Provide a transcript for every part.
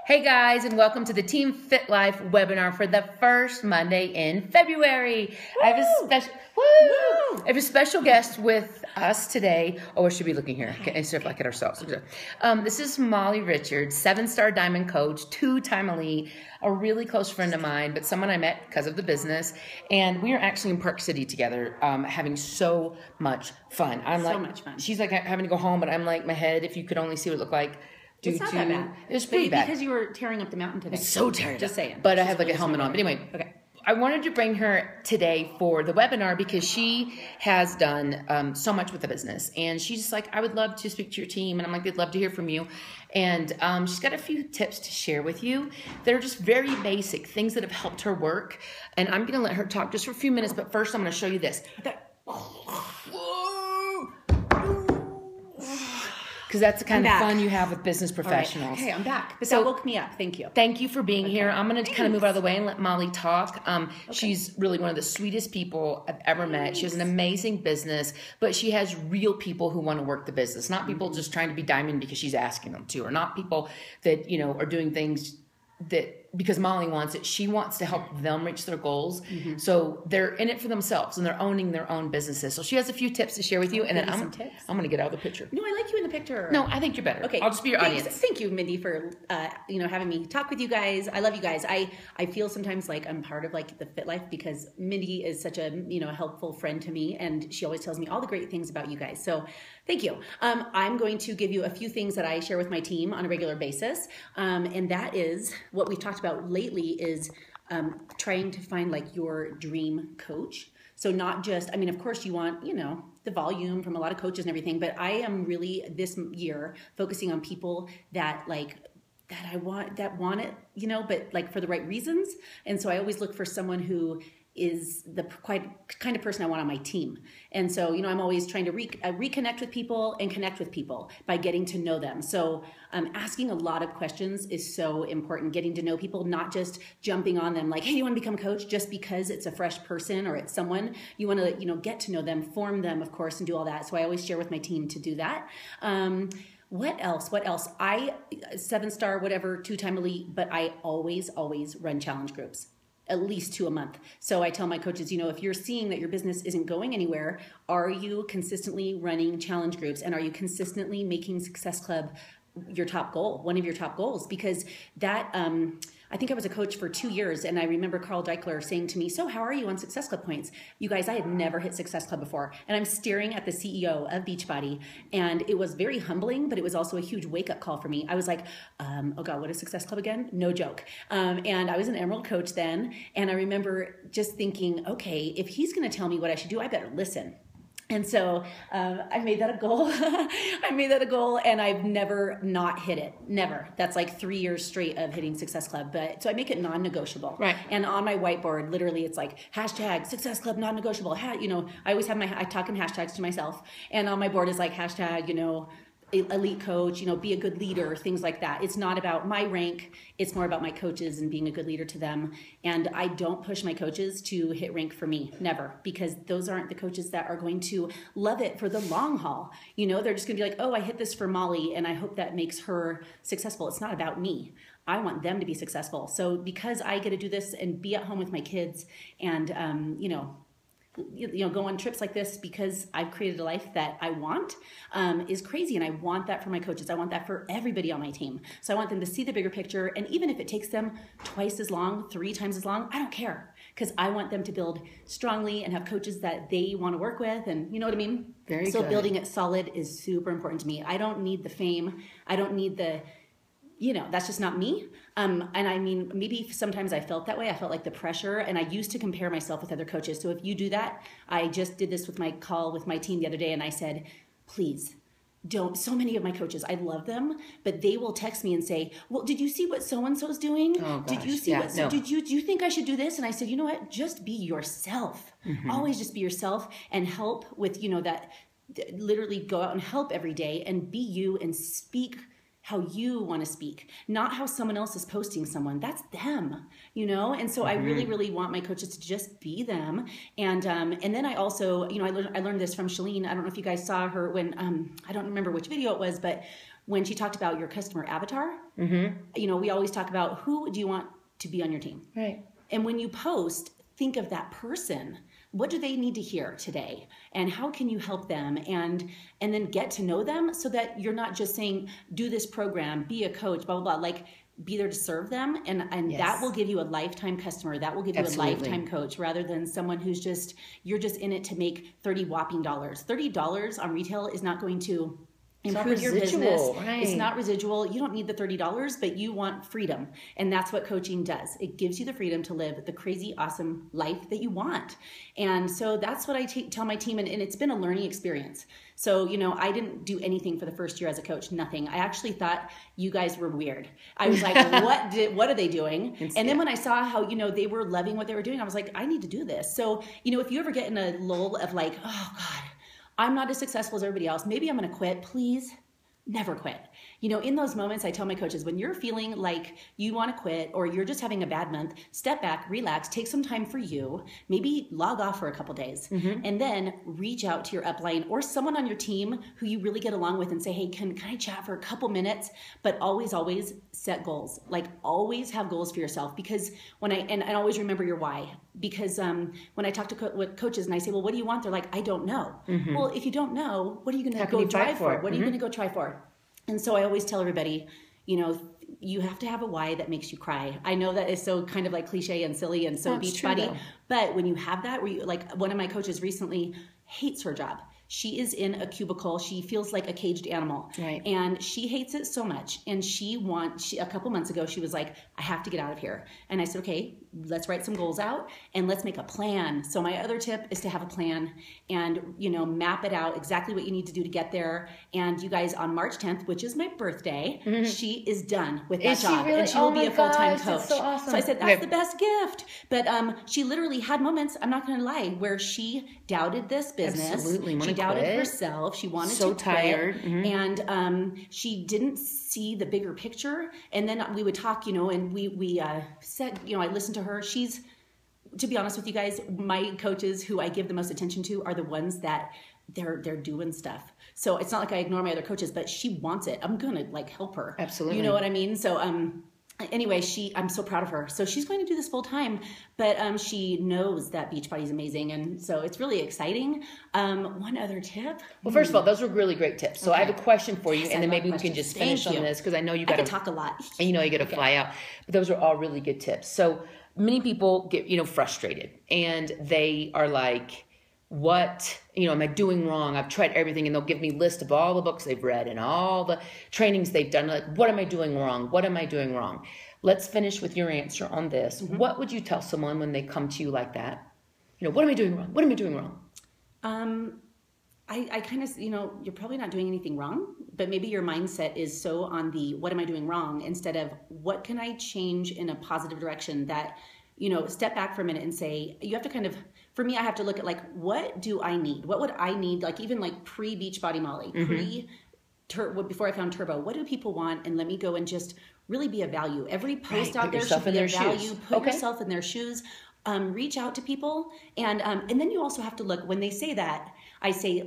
Hey guys, and welcome to the Team Fit Life webinar for the first Monday in February. Woo! I have a special guest with us today. Oh, we should be looking here instead of like at ourselves. This is Molly Richard, 7-star diamond coach, 2-time elite, a really close friend of mine, but someone I met because of the business. And we are actually in Park City together, having so much fun. So much fun. She's like having to go home, but I'm like, my head, if you could only see what it looked like. It's not that bad. It was pretty bad. Because you were tearing up the mountain today. It's so tearing Just saying. But I have like a helmet on. But anyway, okay. I wanted to bring her today for the webinar because she has done so much with the business. And she's just like, I would love to speak to your team. And I'm like, they'd love to hear from you. And she's got a few tips to share with you that are just very basic, things that have helped her work. And I'm going to let her talk just for a few minutes. But first, I'm going to show you this. Because that's the kind of fun you have with business professionals. Right. Okay, I'm back. But that woke me up. Thank you. Thank you for being here. I'm going to kind of move out of the way and let Molly talk. She's really one of the sweetest people I've ever met. She has an amazing business, but she has real people who want to work the business, not people just trying to be diamond because she's asking them to, or not people that, you know, are doing things that because Molly wants it. She wants to help them reach their goals. So they're in it for themselves and they're owning their own businesses. So she has a few tips to share with you. And then I'm going to get out of the picture. No, I like you in the picture. No, I think you're better. Okay. I'll just be your audience. Thank you, Mindy, for having me talk with you guys. I love you guys. I feel sometimes like I'm part of like the Fit Life because Mindy is such a helpful friend to me, and she always tells me all the great things about you guys. So thank you. I'm going to give you a few things that I share with my team on a regular basis, and that is what we've talked about lately is trying to find like your dream coach. So not just, I mean, of course you want, the volume from a lot of coaches and everything, but I am really this year focusing on people that want it, but like for the right reasons. And so I always look for someone who is the kind of person I want on my team. And so, I'm always trying to reconnect with people and connect with people by getting to know them. So asking a lot of questions is so important, getting to know people, not just jumping on them like, hey, you want to become a coach just because it's a fresh person or it's someone. You want to, get to know them, form them, of course, and do all that. So I always share with my team to do that. What else? I 7-star, whatever, 2-time elite, but I always run challenge groups. At least 2 a month. So I tell my coaches, if you're seeing that your business isn't going anywhere, are you consistently running challenge groups? And are you consistently making Success Club your top goal, one of your top goals? Because that, I think I was a coach for 2 years, and I remember Carl Deichler saying to me, so how are you on Success Club points? You guys, I had never hit Success Club before. And I'm staring at the CEO of Beachbody, and it was very humbling, but it was also a huge wake-up call for me. I was like, oh God, what is Success Club again? No joke. And I was an Emerald coach then, and I remember just thinking, okay, if he's gonna tell me what I should do, I better listen. And so I made that a goal. And I've never not hit it. Never. That's like 3 years straight of hitting Success Club. But so I make it non-negotiable. Right. And on my whiteboard, literally, it's like hashtag Success Club non-negotiable. I always have I talk in hashtags to myself. And on my board is like hashtag, elite coach, be a good leader, things like that. It's not about my rank. It's more about my coaches and being a good leader to them. And I don't push my coaches to hit rank for me, never, because those aren't the coaches that are going to love it for the long haul. They're just gonna be like, oh, I hit this for Molly and I hope that makes her successful. It's not about me. I want them to be successful. So because I get to do this and be at home with my kids and, go on trips like this because I've created a life that I want is crazy. And I want that for my coaches. I want that for everybody on my team. So I want them to see the bigger picture. And even if it takes them twice as long, 3 times as long, I don't care. Because I want them to build strongly and have coaches that they want to work with. And you know what I mean? Very so good. Building it solid is super important to me. I don't need the fame. I don't need the... that's just not me. And I mean, maybe sometimes I felt that way. I felt like the pressure, and I used to compare myself with other coaches. So if you do that, I just did this with my call with my team the other day, and I said, please don't. So many of my coaches, I love them, but they will text me and say, well, did you see what so-and-so's doing? Oh, gosh. Did you see do you think I should do this? And I said, you know what? Just be yourself. Always just be yourself and help with, that literally go out and help every day and be you and speak how you want to speak, not how someone else is posting someone. That's them, And so I really, really want my coaches to just be them. And then I also, I learned this from Shalene. I don't know if you guys saw her when, I don't remember which video it was, but when she talked about your customer avatar, you know, we always talk about who do you want to be on your team? Right. And when you post, think of that person. What do they need to hear today? And how can you help them? And then get to know them so that you're not just saying, do this program, be a coach, blah, blah, blah. Like, be there to serve them. And that will give you a lifetime customer. That will give you a lifetime coach rather than someone who's just, you're just in it to make $30 whopping dollars. $30 on retail is not going to improve your business. Right. It's not residual. You don't need the $30, but you want freedom. And that's what coaching does. It gives you the freedom to live the crazy, awesome life that you want. And so that's what I tell my team. And it's been a learning experience. So, you know, I didn't do anything for the first year as a coach, nothing. I actually thought you guys were weird. I was like, what are they doing? And then when I saw how, you know, they were loving what they were doing, I was like, I need to do this. So, you know, if you ever get in a lull of like, oh God, I'm not as successful as everybody else, maybe I'm going to quit, please never quit. You know, in those moments, I tell my coaches, when you're feeling like you want to quit or you're just having a bad month, step back, relax, take some time for you, maybe log off for a couple days, and then reach out to your upline or someone on your team who you really get along with and say, hey, can I chat for a couple minutes? But always set goals. Like, always have goals for yourself, because and always remember your why. Because when I talk to coaches and I say, well, what do you want? They're like, I don't know. Well, if you don't know, what are you going to go drive for? What are you going to go try for? And so I always tell everybody, you know, you have to have a why that makes you cry. I know that is so kind of like cliche and silly and so Beachbody, but when you have that, where you, like, one of my coaches recently hates her job. She is in a cubicle. She feels like a caged animal. Right. And she hates it so much. And a couple months ago, she was like, I have to get out of here. And I said, okay, let's write some goals out and let's make a plan. So my other tip is to have a plan and, you know, map it out exactly what you need to do to get there. And you guys, on March 10th, which is my birthday, she is done with that job. Really? And she will be a full-time coach. So awesome. So I said, that's the best gift. But she literally had moments, I'm not going to lie, where she doubted this business. Absolutely. She doubted herself. She wanted to quit. So tired. And she didn't see the bigger picture. And then we would talk, you know, and we said, you know, I listened to her. She's, to be honest with you guys, my coaches who I give the most attention to are the ones that they're doing stuff. So it's not like I ignore my other coaches, but she wants it. I'm going to like help her. Absolutely. You know what I mean? So, anyway, I'm so proud of her. So she's going to do this full time, but she knows that Beachbody is amazing. And so it's really exciting. One other tip. Well, first of all, those were really great tips. So I have a question for you, and then maybe we can just finish on this, because I know you got to talk a lot. And you know, you got to fly out. But those are all really good tips. So many people get, you know, frustrated, and they are like, what, you know, am I doing wrong? I've tried everything, and they'll give me a list of all the books they've read and all the trainings they've done. Like, what am I doing wrong? What am I doing wrong? Let's finish with your answer on this. What would you tell someone when they come to you like that? You know, what am I doing wrong? What am I doing wrong? I kind of, you know, you're probably not doing anything wrong, but maybe your mindset is so on the what am I doing wrong instead of what can I change in a positive direction, that, you know, step back for a minute and say, you have to kind of, for me, I have to look at like, what do I need? What would I need? Like, even like pre-Beachbody Molly, before I found Turbo, what do people want? And let me go and just really be a value. Every post out there should be a value. Put yourself in their shoes. Reach out to people. And then you also have to look, when they say that, I say,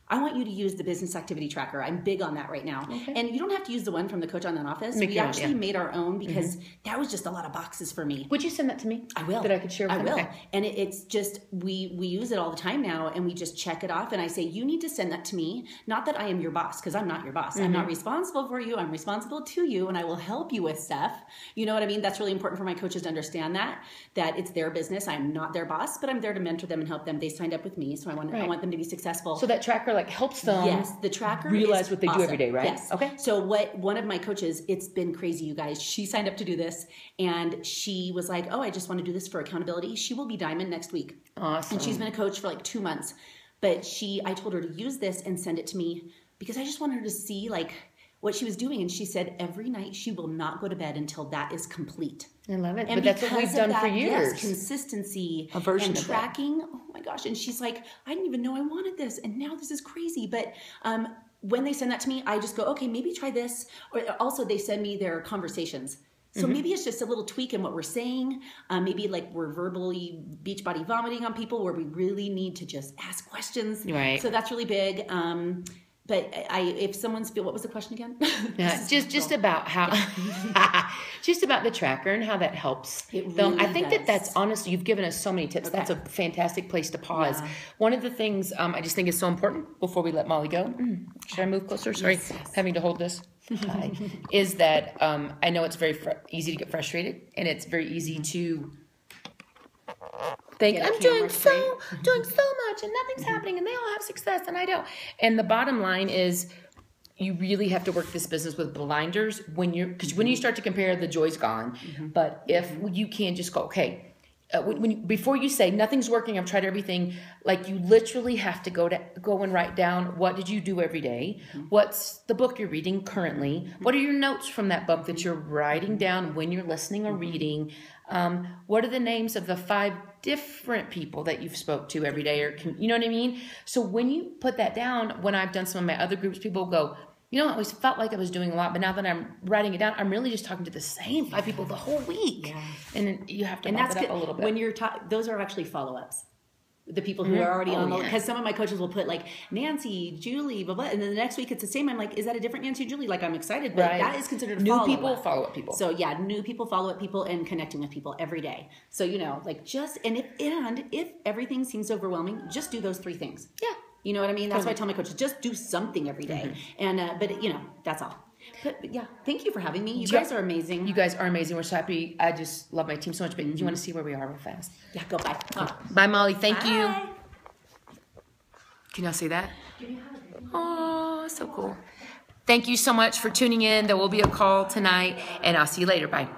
I want you to use the business activity tracker. I'm big on that right now. And you don't have to use the one from the Coach Online Office. We actually made our own, because that was just a lot of boxes for me. Would you send that to me? I will. That I could share with them? I will. Okay. And it's just, we use it all the time now, and we just check it off. And I say, you need to send that to me. Not that I am your boss, because I'm not your boss. I'm not responsible for you. I'm responsible to you, and I will help you with stuff. You know what I mean? That's really important for my coaches to understand that it's their business. I'm not their boss, but I'm there to mentor them and help them. They signed up with me, so I want them to be successful. So that tracker like helps them. Yes, the tracker realize what they do every day, right? Yes. Okay. So one of my coaches, it's been crazy, you guys. She signed up to do this, and she was like, oh, I just want to do this for accountability. She will be Diamond next week. Awesome. And she's been a coach for like 2 months. But I told her to use this and send it to me, because I just wanted her to see like what she was doing. And she said every night she will not go to bed until that is complete. I love it. And but that's what we've done for years. Yes, consistency and tracking. Oh my gosh. And she's like, I didn't even know I wanted this. And now this is crazy. But when they send that to me, I just go, okay, maybe try this. Or also they send me their conversations. So maybe it's just a little tweak in what we're saying. Maybe like we're verbally Beachbody vomiting on people, where we really need to just ask questions. Right. So that's really big. But if someone's what was the question again? Yeah, just about how, just about the tracker and how that helps them. I think that's honestly, you've given us so many tips. Okay. That's a fantastic place to pause. Yeah. One of the things I just think is so important before we let Molly go. Should I move closer? Sorry, yes. Having to hold this. Is that I know it's very easy to get frustrated, and it's very easy to think I'm doing so much and nothing's happening and they all have success and I don't. And the bottom line is you really have to work this business with blinders because when you start to compare, the joy's gone. But if you can just go, okay, before you say nothing's working, I've tried everything, like you literally have to go and write down, what did you do every day? What's the book you're reading currently? What are your notes from that book that you're writing down when you're listening or reading? What are the names of the 5 different people that you've spoke to every day? Or you know what I mean? So when you put that down, when I've done some of my other groups, people go, you know, I always felt like I was doing a lot, but now that I'm writing it down, I'm really just talking to the same 5 people the whole week. Yeah. And you have to bump it up a little bit. When you're those are actually follow-ups. The people who are already on, because some of my coaches will put like Nancy, Julie, blah, blah, and then the next week it's the same. I'm like, is that a different Nancy, Julie? Like, I'm excited, but that is considered a new follow-up. People, follow-up people. So yeah, new people, follow-up people, and connecting with people every day. So, you know, like if everything seems overwhelming, just do those 3 things. Yeah. You know what I mean? That's why I tell my coaches, just do something every day. And, but you know, that's all. But yeah, thank you for having me. You guys are amazing. You guys are amazing. We're so happy. I just love my team so much. But you want to see where we are real fast? Yeah, go bye. Bye, Molly. Thank you. Can y'all see that? Oh, so cool. Thank you so much for tuning in. There will be a call tonight, and I'll see you later. Bye.